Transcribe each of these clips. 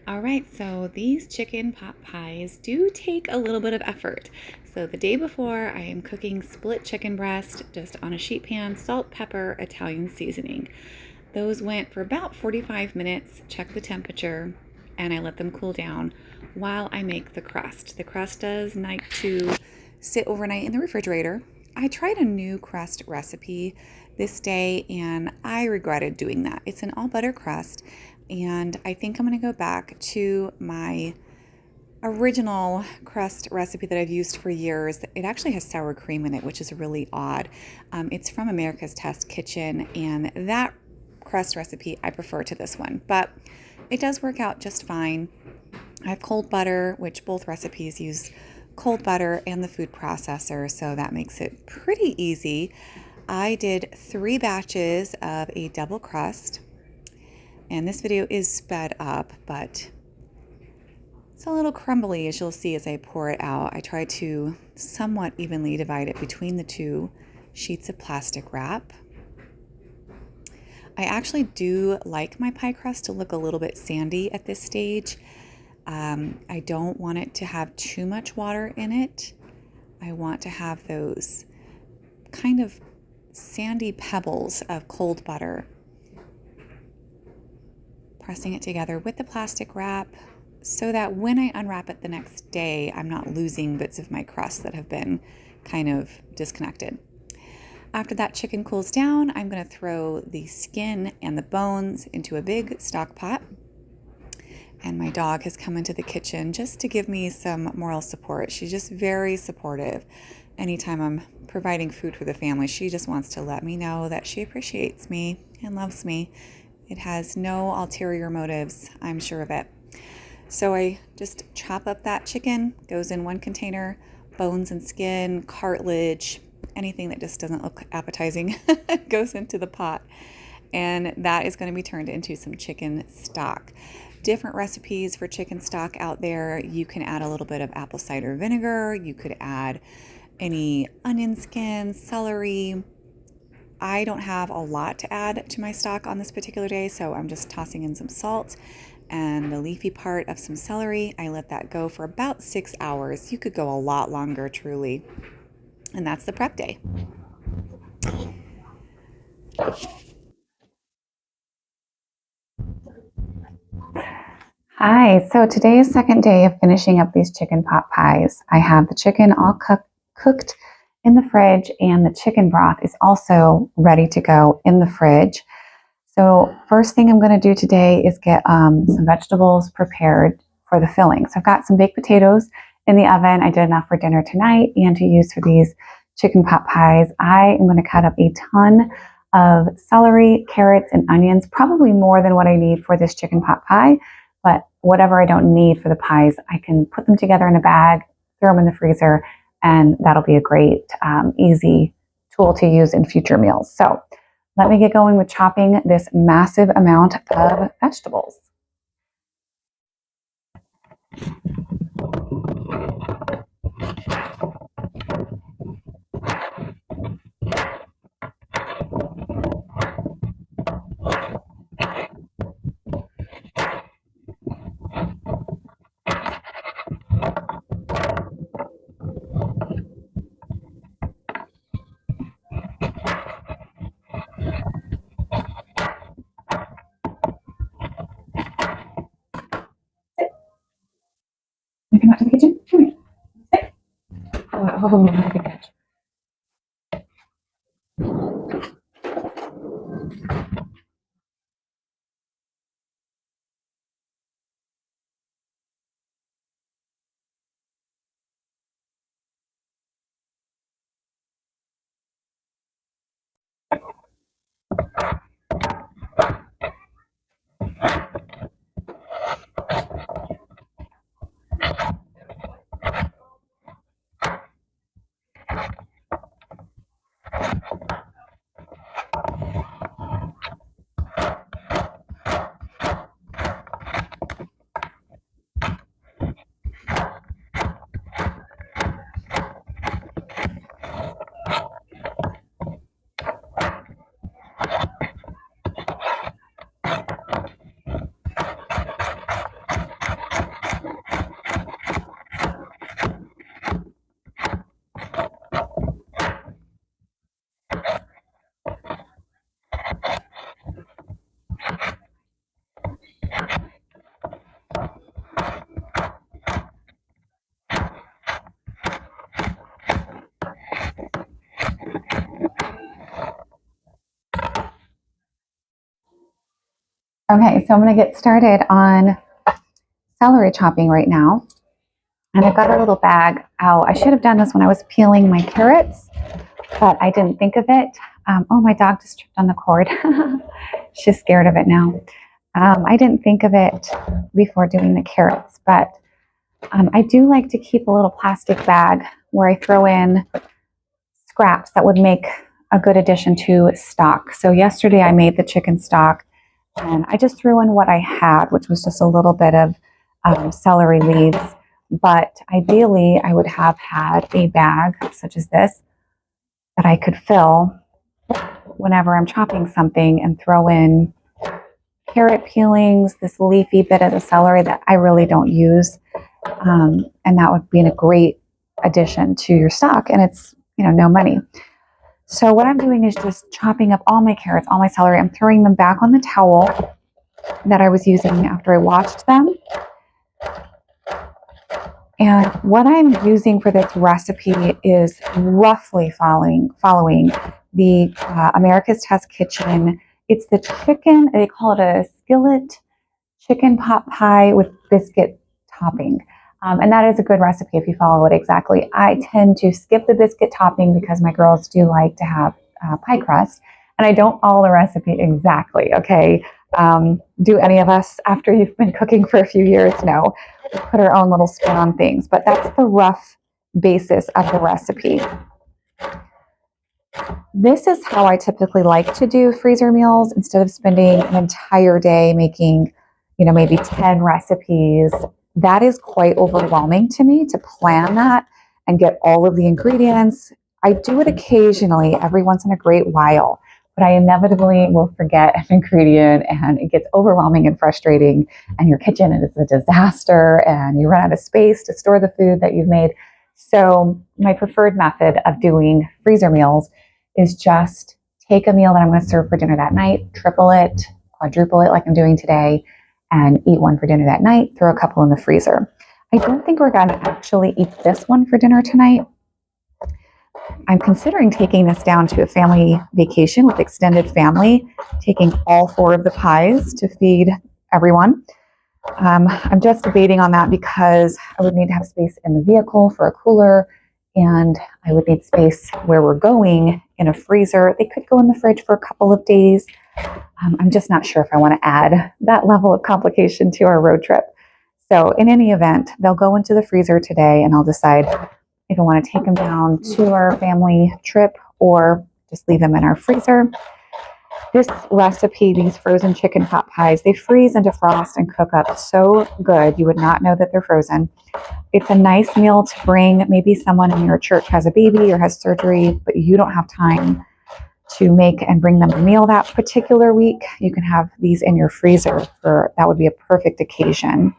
All right, so these chicken pot pies do take a little bit of effort. So the day before, I am cooking split chicken breast just on a sheet pan, salt, pepper, Italian seasoning. Those went for about 45 minutes, check the temperature, and I let them cool down while I make the crust. The crust does like to sit overnight in the refrigerator. I tried a new crust recipe this day and I regretted doing that. It's an all butter crust, and I think I'm going to go back to my original crust recipe that I've used for years. It actually has sour cream in it, which is really odd. It's from America's Test Kitchen, and that crust recipe I prefer to this one, but it does work out just fine. I have cold butter, which both recipes use cold butter and the food processor, so that makes it pretty easy. I did 3 batches of a double crust, and this video is sped up, but it's a little crumbly, as you'll see as I pour it out. I try to somewhat evenly divide it between the 2 sheets of plastic wrap. I actually do like my pie crust to look a little bit sandy at this stage. I don't want it to have too much water in it. I want to have those kind of sandy pebbles of cold butter. Pressing it together with the plastic wrap so that when I unwrap it the next day, I'm not losing bits of my crust that have been kind of disconnected. After that chicken cools down, I'm going to throw the skin and the bones into a big stock pot. And my dog has come into the kitchen just to give me some moral support. She's just very supportive. Anytime I'm providing food for the family, she just wants to let me know that she appreciates me and loves me. It has no ulterior motives, I'm sure of it. So I just chop up that chicken, goes in one container, bones and skin, cartilage, anything that just doesn't look appetizing goes into the pot. And that is going to be turned into some chicken stock. Different recipes for chicken stock out there. You can add a little bit of apple cider vinegar. You could add any onion skin, celery. I don't have a lot to add to my stock on this particular day, so I'm just tossing in some salt and the leafy part of some celery. I let that go for about 6 hours. You could go a lot longer, truly. And that's the prep day. Hi, so today is second day of finishing up these chicken pot pies. I have the chicken all cooked in the fridge, and the chicken broth is also ready to go in the fridge. So first thing I'm going to do today is get some vegetables prepared for the filling. So I've got some baked potatoes in the oven. I did enough for dinner tonight and to use for these chicken pot pies. I am going to cut up a ton of celery, carrots, and onions, probably more than what I need for this chicken pot pie, but whatever I don't need for the pies, I can put them together in a bag, throw them in the freezer, and that'll be a great, easy tool to use in future meals. So let me get going with chopping this massive amount of vegetables. You come out to the kitchen. Come here. Sit. Oh, good catch. Okay, so I'm going to get started on celery chopping right now. And I've got a little bag out. I should have done this when I was peeling my carrots, but I didn't think of it. Oh, my dog just tripped on the cord. She's scared of it now. I didn't think of it before doing the carrots, but I do like to keep a little plastic bag where I throw in scraps that would make a good addition to stock. So yesterday I made the chicken stock and I just threw in what I had, which was just a little bit of celery leaves. But ideally, I would have had a bag such as this that I could fill whenever I'm chopping something and throw in carrot peelings, this leafy bit of the celery that I really don't use. And that would be a great addition to your stock. And it's, no money. So what I'm doing is just chopping up all my carrots, all my celery. I'm throwing them back on the towel that I was using after I washed them. And what I'm using for this recipe is roughly following the America's Test Kitchen. It's the chicken, they call it a skillet chicken pot pie with biscuit topping. And that is a good recipe if you follow it exactly. I tend to skip the biscuit topping because my girls do like to have pie crust. And I don't follow the recipe exactly, okay? Do any of us, after you've been cooking for a few years, know? We put our own little spin on things. But that's the rough basis of the recipe. This is how I typically like to do freezer meals instead of spending an entire day making, maybe 10 recipes. That is quite overwhelming to me to plan that and get all of the ingredients. I do it occasionally, every once in a great while, but I inevitably will forget an ingredient and it gets overwhelming and frustrating, and your kitchen is a disaster and you run out of space to store the food that you've made. So my preferred method of doing freezer meals is just take a meal that I'm going to serve for dinner that night, triple it, quadruple it like I'm doing today, and eat one for dinner that night, throw a couple in the freezer. I don't think we're going to actually eat this one for dinner tonight. I'm considering taking this down to a family vacation with extended family, taking all 4 of the pies to feed everyone. I'm just debating on that because I would need to have space in the vehicle for a cooler, and I would need space where we're going in a freezer. They could go in the fridge for a couple of days. I'm just not sure if I want to add that level of complication to our road trip. So in any event, they'll go into the freezer today and I'll decide if I want to take them down to our family trip or just leave them in our freezer. This recipe, these frozen chicken pot pies, they freeze and defrost and cook up so good. You would not know that they're frozen. It's a nice meal to bring. Maybe someone in your church has a baby or has surgery, but you don't have time to make and bring them a meal that particular week. You can have these in your freezer that would be a perfect occasion.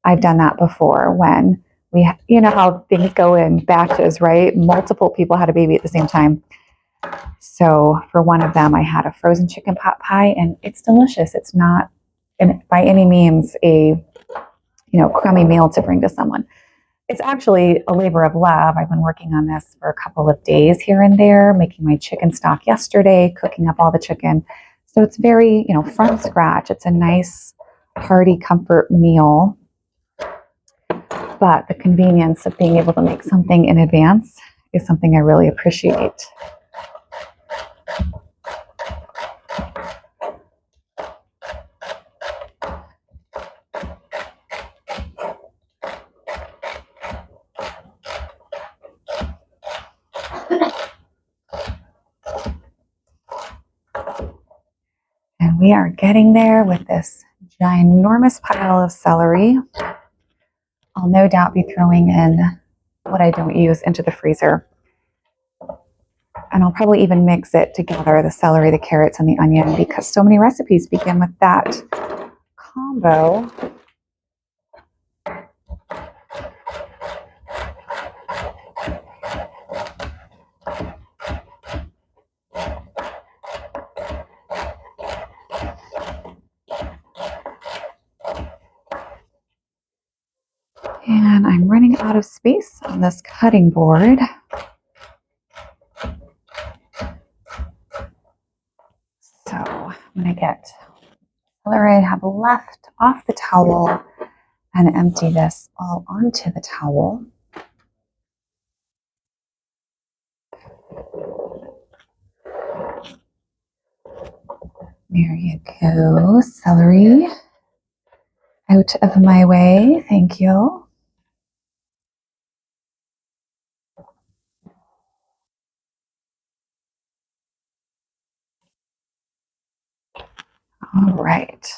I've done that before when you know how things go in batches, right? Multiple people had a baby at the same time. So for one of them, I had a frozen chicken pot pie, and it's delicious. It's not by any means a crummy meal to bring to someone. It's actually a labor of love. I've been working on this for a couple of days here and there, making my chicken stock yesterday, cooking up all the chicken. So it's very, from scratch. It's a nice, hearty comfort meal. But the convenience of being able to make something in advance is something I really appreciate. And we are getting there with this ginormous pile of celery. I'll no doubt be throwing in what I don't use into the freezer. And I'll probably even mix it together, the celery, the carrots, and the onion, because so many recipes begin with that combo. And I'm running out of space on this cutting board. So I'm going to get celery I have left off the towel and empty this all onto the towel. There you go, celery out of my way, thank you. All right.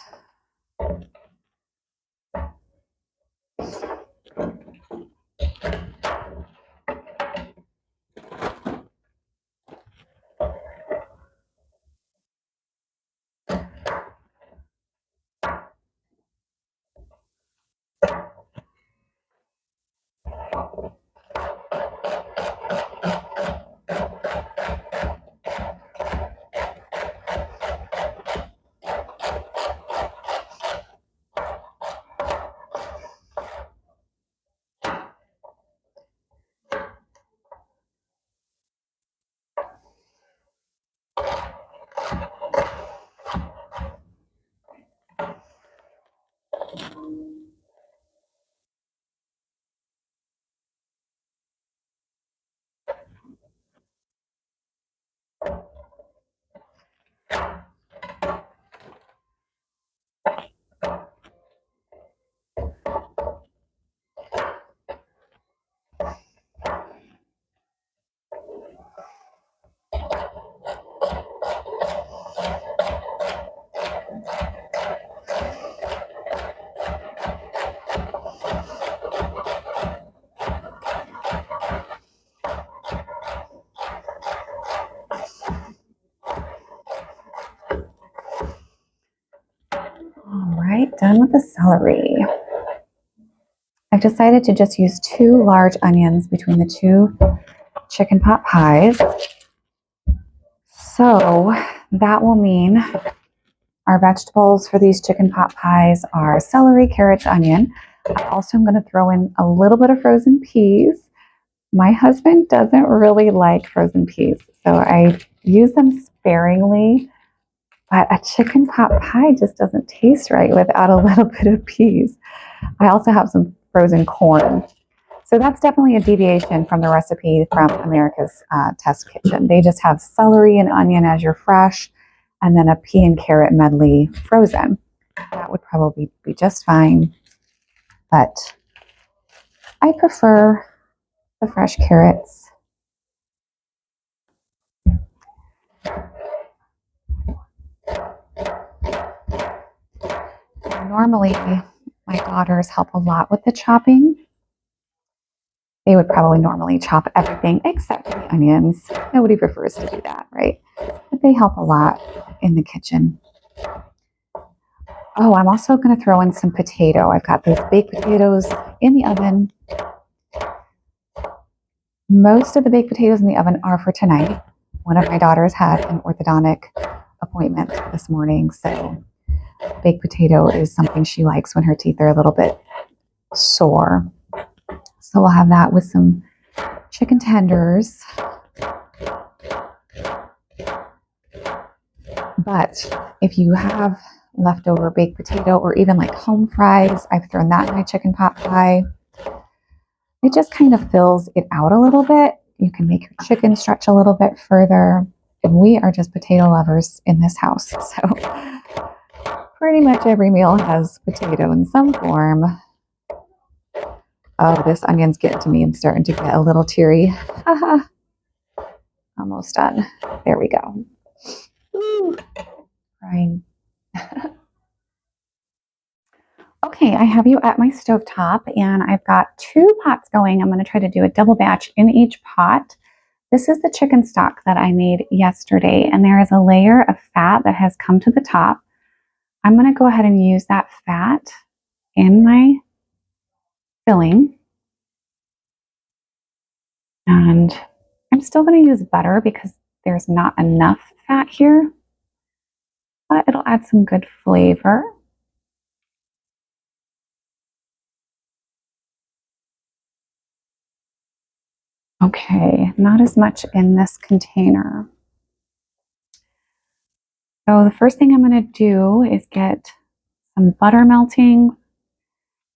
All right, done with the celery. I've decided to just use 2 large onions between the 2 chicken pot pies. So that will mean our vegetables for these chicken pot pies are celery, carrots, onion. I also am going to throw in a little bit of frozen peas. My husband doesn't really like frozen peas, so I use them sparingly. But a chicken pot pie just doesn't taste right without a little bit of peas. I also have some frozen corn. So that's definitely a deviation from the recipe from America's Test Kitchen. They just have celery and onion as your fresh, and then a pea and carrot medley frozen. That would probably be just fine, but I prefer the fresh carrots. Normally, my daughters help a lot with the chopping. They would probably normally chop everything except for the onions. Nobody prefers to do that, right? But they help a lot in the kitchen. Oh, I'm also going to throw in some potato. I've got those baked potatoes in the oven. Most of the baked potatoes in the oven are for tonight. One of my daughters had an orthodontic appointment this morning, so baked potato is something she likes when her teeth are a little bit sore. So we'll have that with some chicken tenders. But if you have leftover baked potato or even like home fries, I've thrown that in my chicken pot pie. It just kind of fills it out a little bit. You can make your chicken stretch a little bit further. And we are just potato lovers in this house. So pretty much every meal has potato in some form. Oh, this onion's getting to me. I'm starting to get a little teary. Almost done. There we go. Ooh, crying. Okay, I have you at my stovetop, and I've got 2 pots going. I'm going to try to do a double batch in each pot. This is the chicken stock that I made yesterday, and there is a layer of fat that has come to the top. I'm going to go ahead and use that fat in my filling. And I'm still going to use butter because there's not enough fat here, but it'll add some good flavor. Okay, not as much in this container. So the first thing I'm going to do is get some butter melting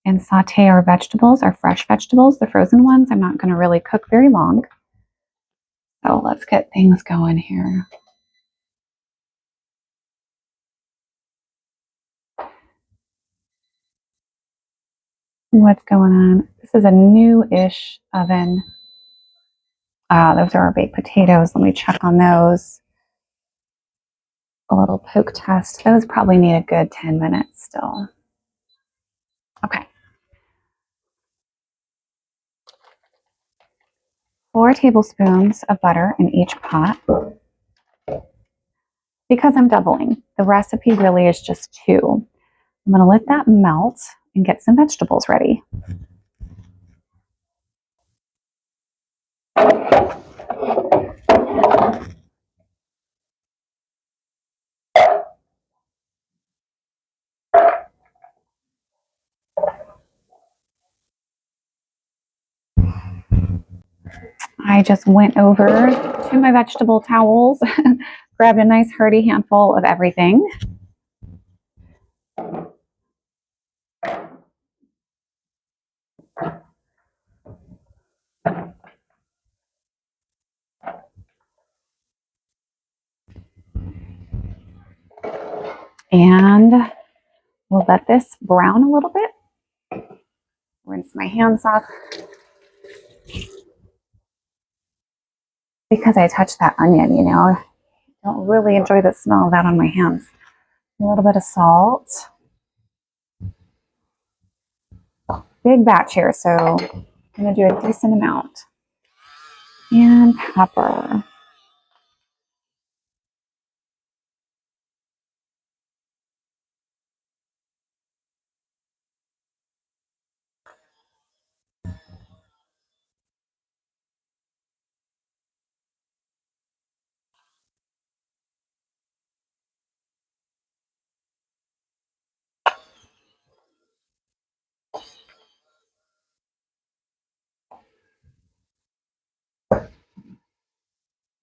and saute our vegetables, our fresh vegetables, the frozen ones. I'm not going to really cook very long. So let's get things going here. What's going on? This is a new-ish oven. Those are our baked potatoes. Let me check on those. A little poke test. Those probably need a good 10 minutes still. Okay. 4 tablespoons of butter in each pot. Because I'm doubling, the recipe really is just 2. I'm going to let that melt and get some vegetables ready. I just went over to my vegetable towels, grabbed a nice hearty handful of everything. And we'll let this brown a little bit. Rinse my hands off. Because I touched that onion, you know, I don't really enjoy the smell of that on my hands. A little bit of salt. Big batch here, so I'm going to do a decent amount. And pepper.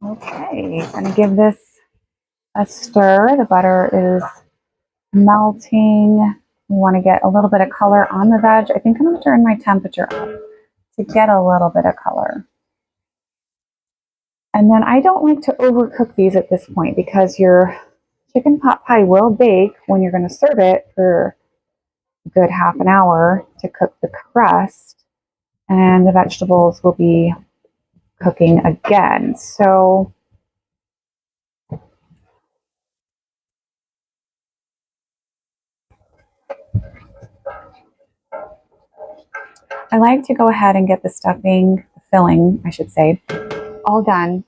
Okay, I'm going to give this a stir. The butter is melting. We want to get a little bit of color on the veg. I think I'm going to turn my temperature up to get a little bit of color. And then I don't like to overcook these at this point because your chicken pot pie will bake when you're going to serve it for a good half an hour to cook the crust, and the vegetables will be cooking again. So I like to go ahead and get the stuffing, the filling, I should say, all done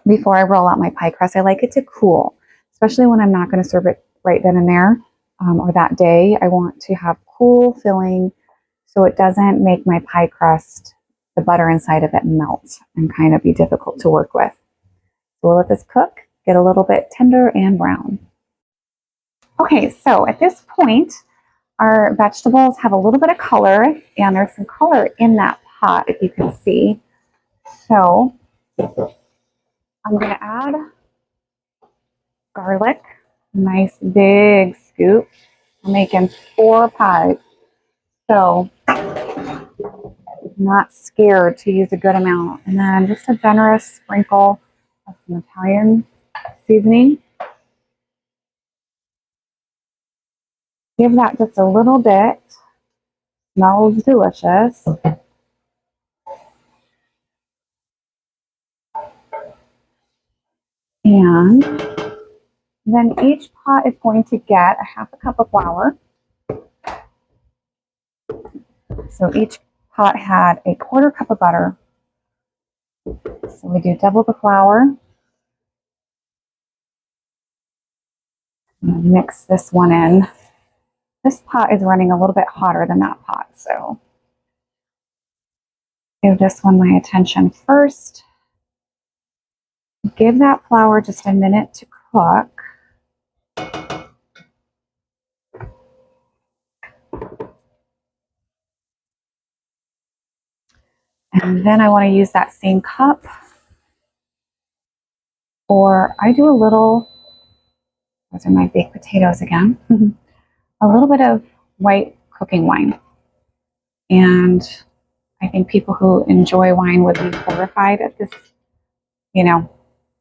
before I roll out my pie crust. I like it to cool, especially when I'm not going to serve it right then and there or that day. I want to have cool filling so it doesn't make my pie crust, the butter inside of it, melt and kind of be difficult to work with. So we'll let this cook, get a little bit tender and brown. Okay, so at this point, our vegetables have a little bit of color, and there's some color in that pot, if you can see. So I'm going to add garlic, nice big scoop. I'm making 4 pies, so I'm not scared to use a good amount. And then just a generous sprinkle of some Italian seasoning. Give that just a little bit. Smells delicious. And then each pot is going to get a half a cup of flour. So each pot had a 1/4 cup of butter. So we do double the flour. Mix this one in. This pot is running a little bit hotter than that pot, so give this one my attention first. Give that flour just a minute to cook. And then I want to use that same cup, or I do a little, those are my baked potatoes again. a little bit of white cooking wine. And I think people who enjoy wine would be horrified at this,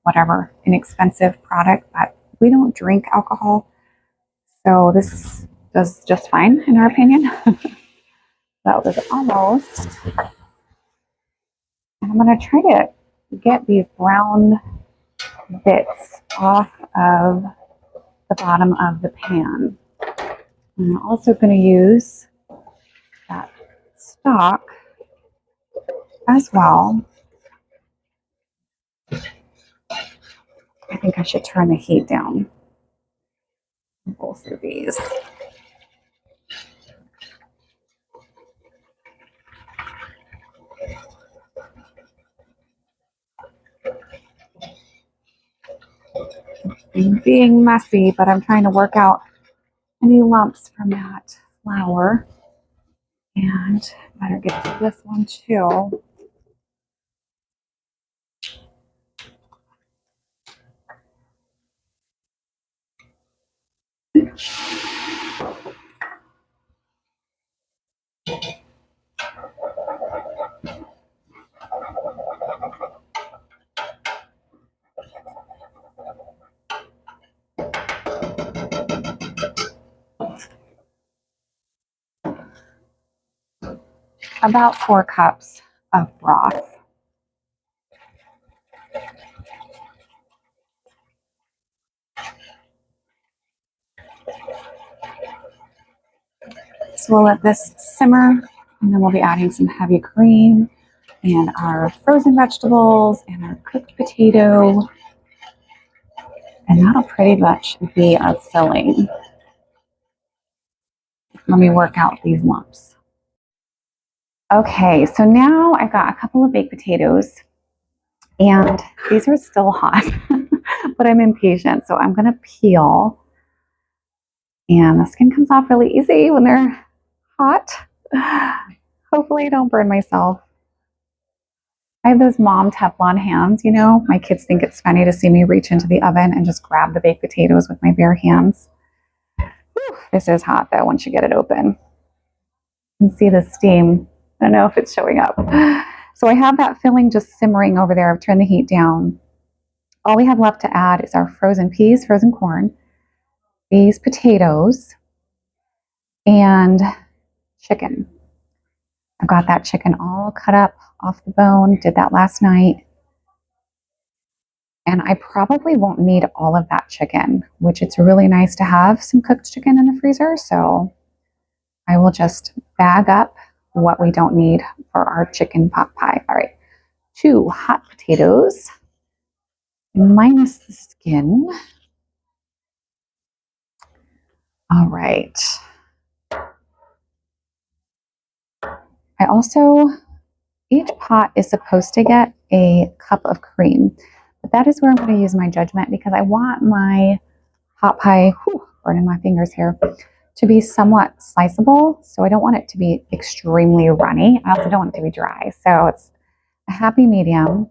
whatever, inexpensive product, but we don't drink alcohol. So this does just fine, in our opinion. That was almost. And I'm going to try to get these brown bits off of the bottom of the pan. I'm also going to use that stock as well. I think I should turn the heat down on both of these. I'm being messy, but I'm trying to work out any lumps from that flour. And better get to this one too. About 4 cups of broth. So we'll let this simmer, and then we'll be adding some heavy cream and our frozen vegetables and our cooked potato. And that'll pretty much be our filling. Let me work out these lumps. Okay, so now I've got a couple of baked potatoes, and these are still hot, but I'm impatient, so I'm going to peel. And the skin comes off really easy when they're hot. Hopefully I don't burn myself. I have those mom Teflon hands, My kids think it's funny to see me reach into the oven and just grab the baked potatoes with my bare hands. Whew, this is hot though once you get it open. You can see the steam. I don't know if it's showing up. So I have that filling just simmering over there. I've turned the heat down. All we have left to add is our frozen peas, frozen corn, these potatoes, and chicken. I've got that chicken all cut up off the bone, did that last night. And I probably won't need all of that chicken, which it's really nice to have some cooked chicken in the freezer. So I will just bag up what we don't need for our chicken pot pie. All right, 2 hot potatoes, minus the skin. All right. I also, each pot is supposed to get a cup of cream, but that is where I'm going to use my judgment because I want my pot pie, burning my fingers here, to be somewhat sliceable. So I don't want it to be extremely runny. I also don't want it to be dry. So it's a happy medium.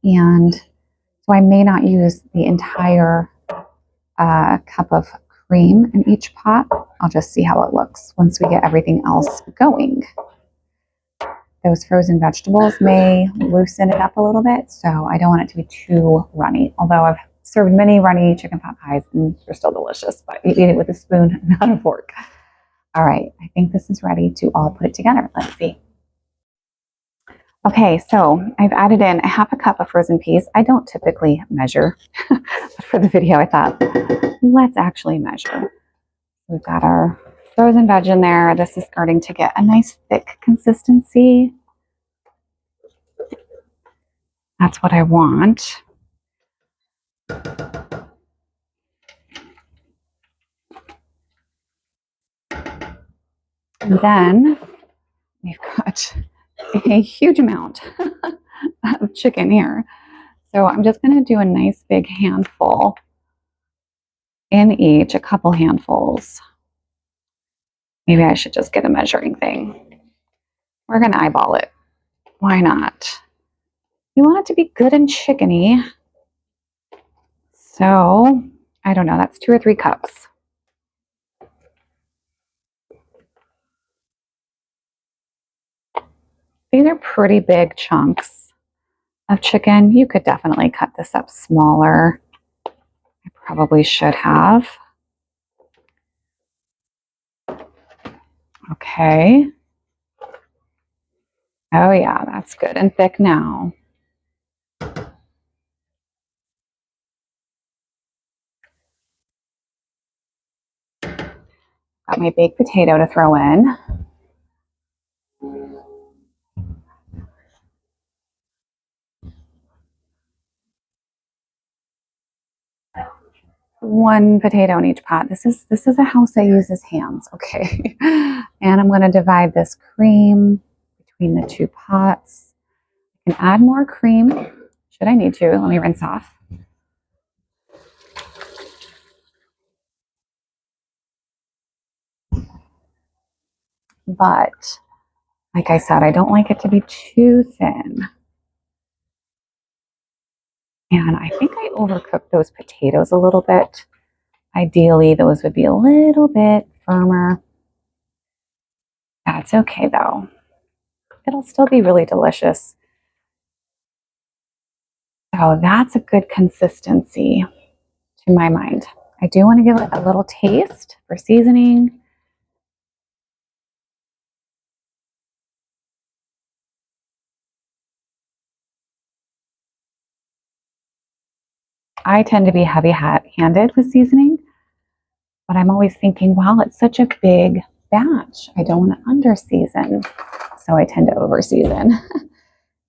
And so I may not use the entire cup of cream in each pot. I'll just see how it looks once we get everything else going. Those frozen vegetables may loosen it up a little bit, so I don't want it to be too runny. Although I've served many runny chicken pot pies and they're still delicious, but you eat it with a spoon, not a fork. All right, I think this is ready to all put it together. Let's see. Okay, so I've added in a half a cup of frozen peas. I don't typically measure, but for the video I thought, let's actually measure. We've got our frozen veg in there. This is starting to get a nice thick consistency. That's what I want. And then we've got a huge amount of chicken here. So I'm just going to do a nice big handful in each, a couple handfuls. Maybe I should just get a measuring thing. We're going to eyeball it. Why not? We want it to be good and chickeny. So, I don't know, that's 2 or 3 cups. These are pretty big chunks of chicken. You could definitely cut this up smaller. I probably should have. Okay. Oh yeah, that's good and thick now. Got my baked potato to throw in. One potato in each pot. This is a house that uses hands, okay? And I'm going to divide this cream between the two pots. I can add more cream should I need to. Let me rinse off. But like I said, I don't like it to be too thin. And I think I overcooked those potatoes a little bit. Ideally, those would be a little bit firmer. That's okay though. It'll still be really delicious. So that's a good consistency to my mind. I do want to give it a little taste for seasoning. I tend to be heavy-handed with seasoning, but I'm always thinking, well, it's such a big batch. I don't want to under-season, so I tend to over-season.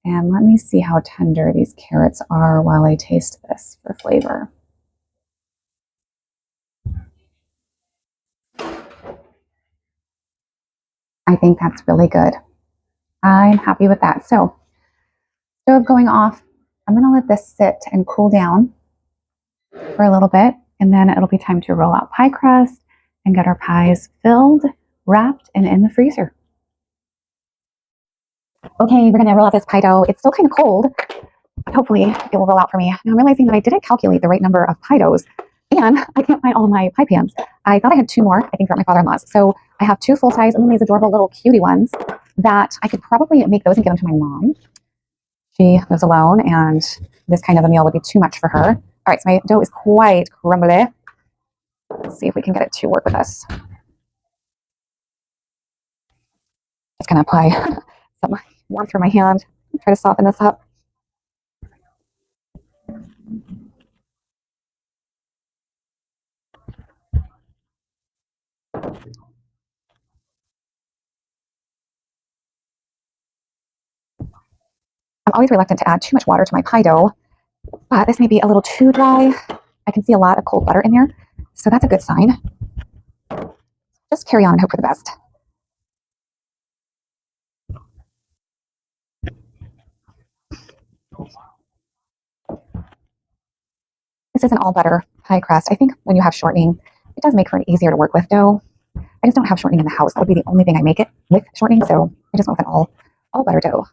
And let me see how tender these carrots are while I taste this for flavor. I think that's really good. I'm happy with that. So, stove going off. I'm going to let this sit and cool down for a little bit, and then it'll be time to roll out pie crust and get our pies filled, wrapped, and in the freezer. Okay, we're gonna roll out this pie dough. It's still kind of cold, but hopefully it will roll out for me. Now I'm realizing that I didn't calculate the right number of pie doughs, and I can't find all of my pie pans. I thought I had two more, I think, from my father-in-law's. So I have two full-size, and then these adorable little cutie ones that I could probably make those and give them to my mom. She lives alone, and this kind of a meal would be too much for her. All right, so my dough is quite crumbly. Let's see if we can get it to work with us. Just gonna apply some warmth through my hand, try to soften this up. I'm always reluctant to add too much water to my pie dough, but this may be a little too dry. I can see a lot of cold butter in there, so that's a good sign. Just carry on and hope for the best. This isn't all butter pie crust. I think when you have shortening, it does make for an easier to work with dough. I just don't have shortening in the house. That would be the only thing I make it with shortening, so I just went with an all butter dough.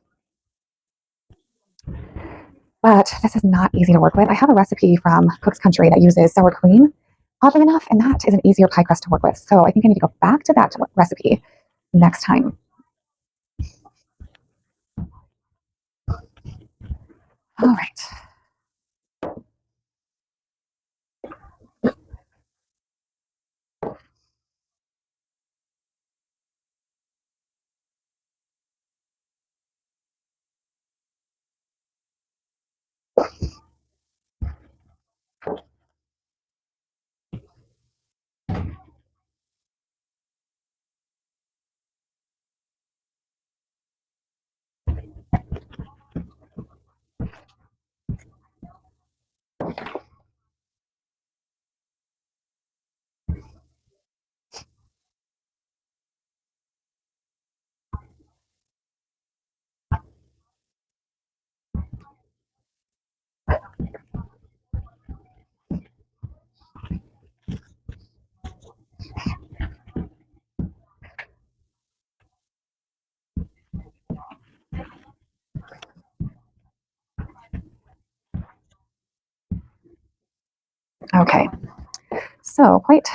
But this is not easy to work with. I have a recipe from Cook's Country that uses sour cream, oddly enough, and that is an easier pie crust to work with. So I think I need to go back to that recipe next time. All right. Okay. So quite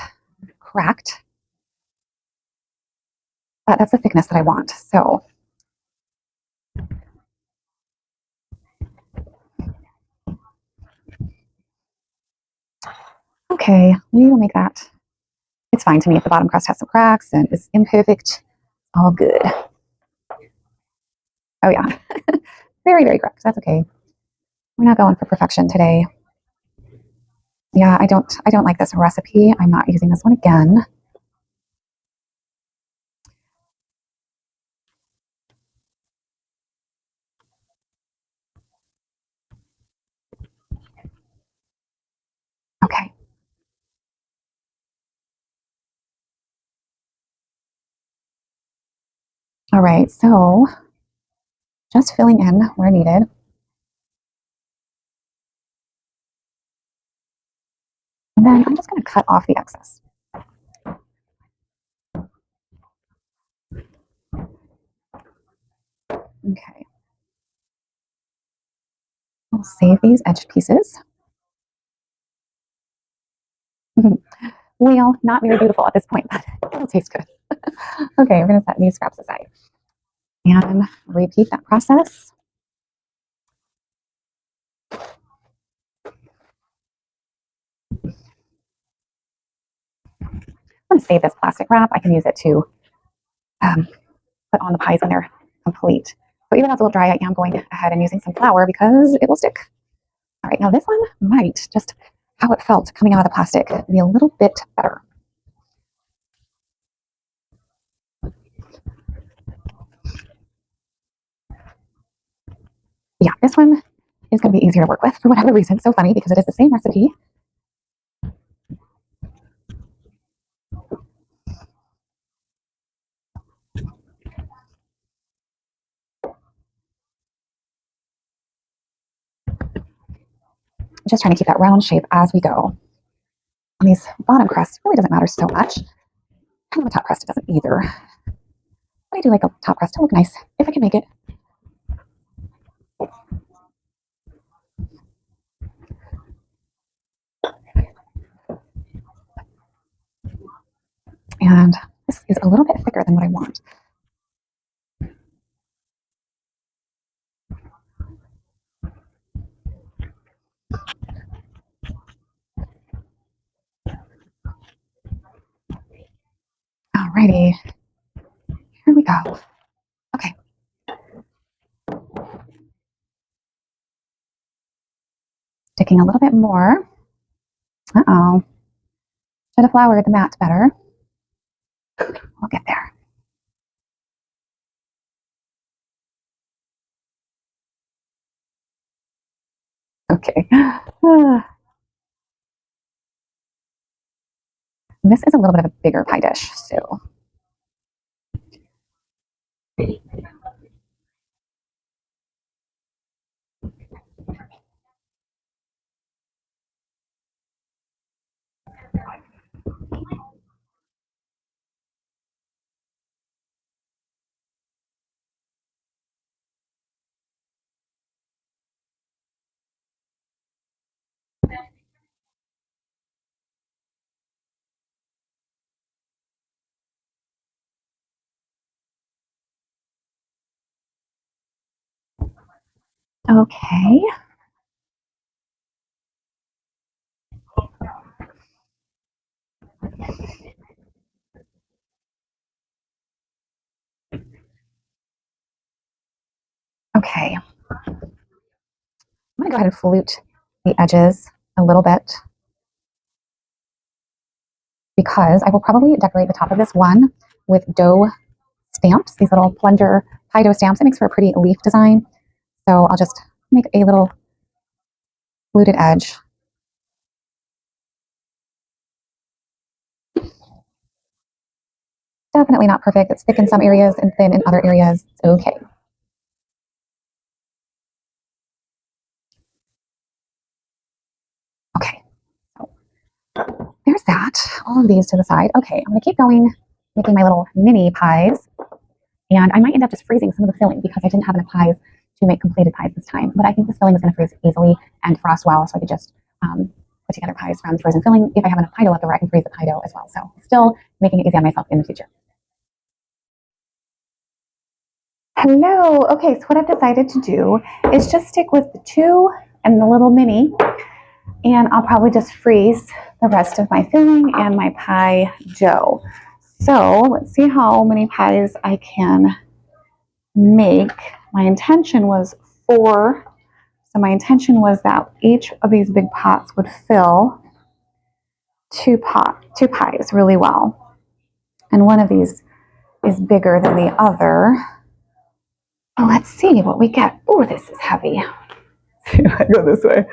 cracked, but that's the thickness that I want. So Okay, we will make that. It's fine to me if the bottom crust has some cracks and is imperfect. All good. Oh yeah, very, very correct. That's okay. We're not going for perfection today. Yeah, I don't like this recipe. I'm not using this one again. Okay. All right, so just filling in where needed. And then I'm just going to cut off the excess. Okay. I'll save these edge pieces. Well, not very beautiful at this point, but it'll taste good. Okay, we're going to set these scraps aside and repeat that process. I'm going to save this plastic wrap. I can use it to put on the pies when they're complete. So even though it's a little dry, I am going ahead and using some flour because it will stick. All right, now this one might, just how it felt coming out of the plastic, be a little bit better. Yeah, this one is going to be easier to work with for whatever reason. So funny because it is the same recipe. Just trying to keep that round shape as we go. On these bottom crusts, it really doesn't matter so much. And on the top crust, it doesn't either. But I do like a top crust to look nice if I can make it. And this is a little bit thicker than what I want. Alrighty, here we go. Okay. Sticking a little bit more. Uh-oh. Should have floured the mat better. We'll get there. Okay. This is a little bit of a bigger pie dish, so. Okay. Okay. I'm going to go ahead and flute the edges a little bit because I will probably decorate the top of this one with dough stamps, these little plunger pie dough stamps. It makes for a pretty leaf design. So I'll just make a little fluted edge. Definitely not perfect. It's thick in some areas and thin in other areas. It's okay. Okay. So there's that. All of these to the side. Okay, I'm going to keep going, making my little mini pies. And I might end up just freezing some of the filling because I didn't have enough pies to make completed pies this time. But I think this filling is going to freeze easily and frost well, so I could just put together pies from frozen filling. If I have enough pie dough left over, I can freeze the pie dough as well. So still making it easy on myself in the future. Hello. Okay, so what I've decided to do is just stick with the 2 and the little mini, and I'll probably just freeze the rest of my filling and my pie dough. So let's see how many pies I can make. My intention was 4. So my intention was that each of these big pots would fill two pies really well. And one of these is bigger than the other. Well, let's see what we get. Oh, this is heavy. See if I go this way.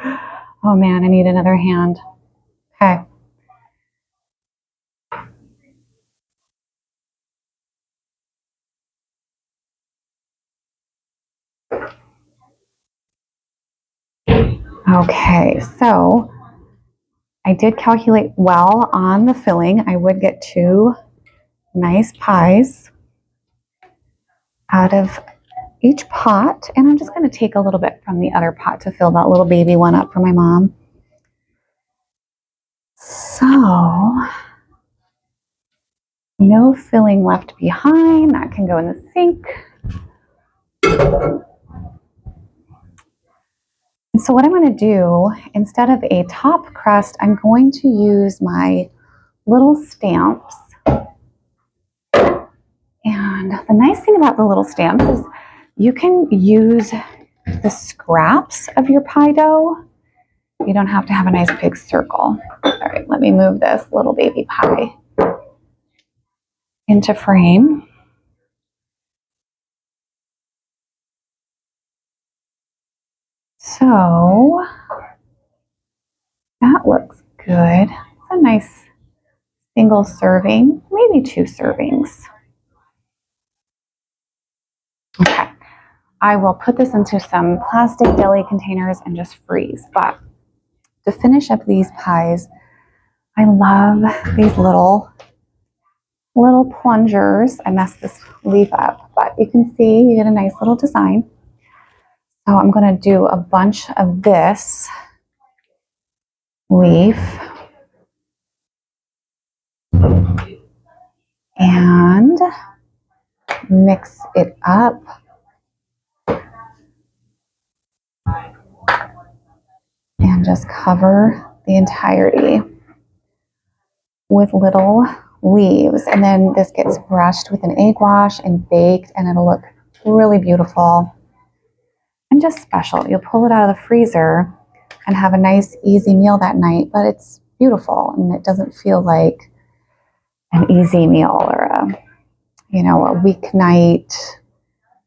Oh man, I need another hand. Okay. Okay, so I did calculate well on the filling. I would get 2 nice pies out of each pot, and I'm just going to take a little bit from the other pot to fill that little baby one up for my mom. So, no filling left behind. That can go in the sink. And so what I'm going to do, instead of a top crust, I'm going to use my little stamps. And the nice thing about the little stamps is you can use the scraps of your pie dough. You don't have to have a nice big circle. All right, let me move this little baby pie into frame. So that looks good. It's a nice single serving, maybe 2 servings. Okay, I will put this into some plastic deli containers and just freeze. But to finish up these pies, I love these little plungers. I messed this leaf up, but you can see you get a nice little design. So I'm going to do a bunch of this leaf and mix it up. And just cover the entirety with little leaves. And then this gets brushed with an egg wash and baked, and it'll look really beautiful and just special. You'll pull it out of the freezer and have a nice, easy meal that night, but it's beautiful and it doesn't feel like an easy meal or a weeknight,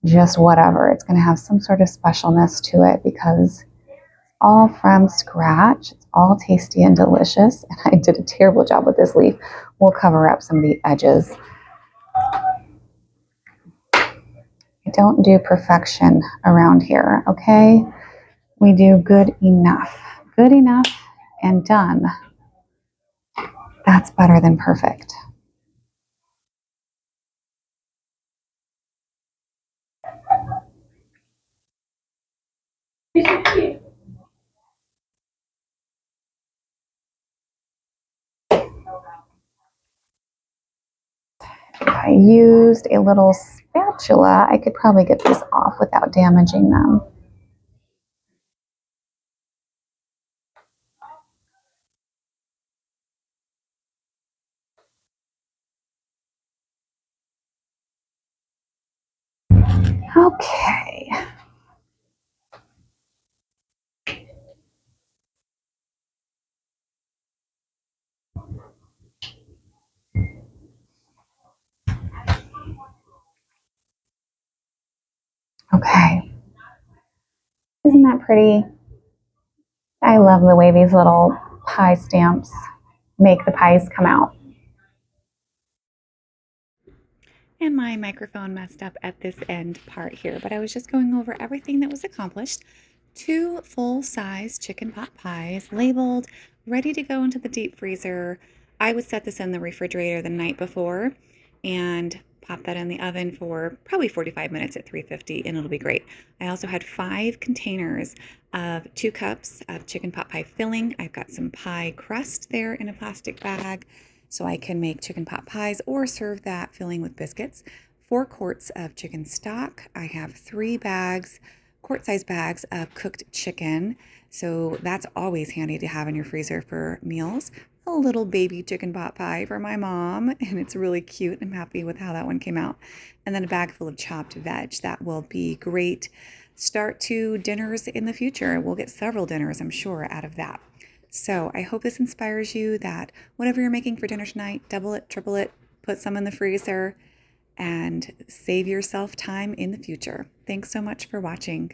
just whatever. It's going to have some sort of specialness to it because all from scratch. It's all tasty and delicious. And I did a terrible job with this leaf. We'll cover up some of the edges. I don't do perfection around here, okay? We do good enough. Good enough and done. That's better than perfect. If I used a little spatula, I could probably get these off without damaging them. Okay. Okay. Isn't that pretty? I love the way these little pie stamps make the pies come out. And my microphone messed up at this end part here, but I was just going over everything that was accomplished. 2 full-size chicken pot pies labeled, ready to go into the deep freezer. I would set this in the refrigerator the night before and pop that in the oven for probably 45 minutes at 350 and it'll be great. I also had 5 containers of 2 cups of chicken pot pie filling. I've got some pie crust there in a plastic bag so I can make chicken pot pies or serve that filling with biscuits. 4 quarts of chicken stock. I have 3 bags, quart-sized bags of cooked chicken. So that's always handy to have in your freezer for meals. a little baby chicken pot pie for my mom, and it's really cute. I'm happy with how that one came out. And then a bag full of chopped veg. That will be great start to dinners in the future. We'll get several dinners, I'm sure, out of that. So I hope this inspires you that whatever you're making for dinner tonight, double it, triple it, put some in the freezer, and save yourself time in the future. Thanks so much for watching.